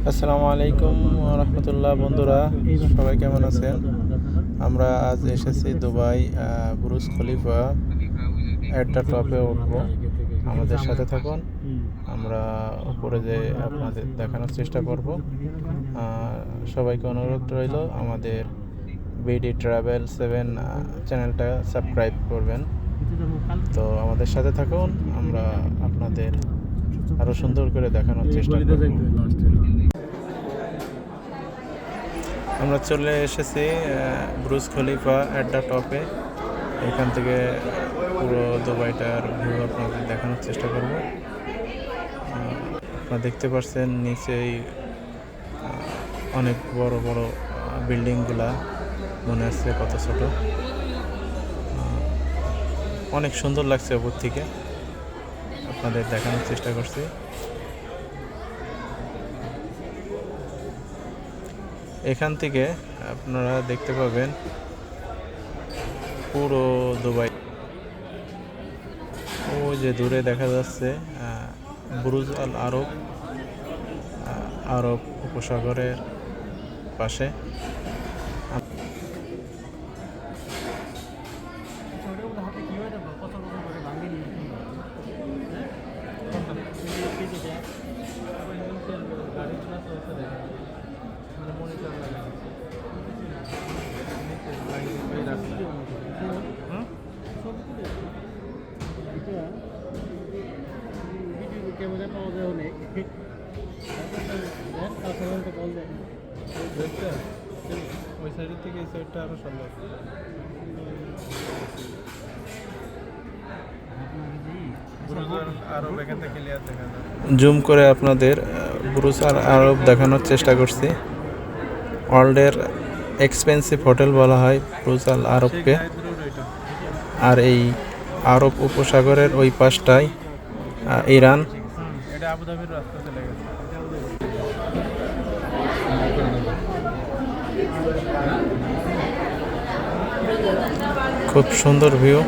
আসসালামু আলাইকুম রহমতুল্লাহ। বন্ধুরা সবাই কেমন আছেন? আমরা আজ এসেছি Dubai Buruj Khalifa at the টপে উঠব। আমাদের সাথে থাকুন, আমরা উপরে যে আপনাদের দেখানোর চেষ্টা করব। সবাইকে অনুরোধ রইল আমাদের বিডি ট্রাভেল 7 চ্যানেলটা সাবস্ক্রাইব করবেন। তো আমাদের সাথে থাকুন, আমরা আপনাদের আরো সুন্দর করে দেখানোর চেষ্টা করব। আমরা চলে এসেছি বুরুজ খলিফা এট দ্য টপে। এখান থেকে পুরো দুবাইটার ভিউ আপনাদের দেখানোর চেষ্টা করব। আপনারা দেখতে পাচ্ছেন নিচেই অনেক বড় বড় বিল্ডিংগুলা, মনে হচ্ছে কত ছোট। অনেক সুন্দর লাগছে উপর থেকে, আপনাদের দেখানোর চেষ্টা করছি। এখান থেকে আপনারা দেখতে পাবেন পুরো দুবাই। ওই যে দূরে দেখা যাচ্ছে বুরুজ আল আরব, আরব উপসাগরের পাশে। ক্যামেরা পাওয়া যায় অনেক, ওই সাইডের থেকে এই সাইডটা আরো সুন্দর। জুম করে আপনাদের বুরুজ আল আরব দেখানোর চেষ্টা করছি। ওয়ার্ল্ডের এক্সপেন্সিভ হোটেল বলা হয় বুরুজ আল আরবকে। আর এই আরব উপসাগরের ওই পাশটায় ইরান। এটা আবুধাবির রাস্তা চলে গেছে। খুব সুন্দর ভিউ।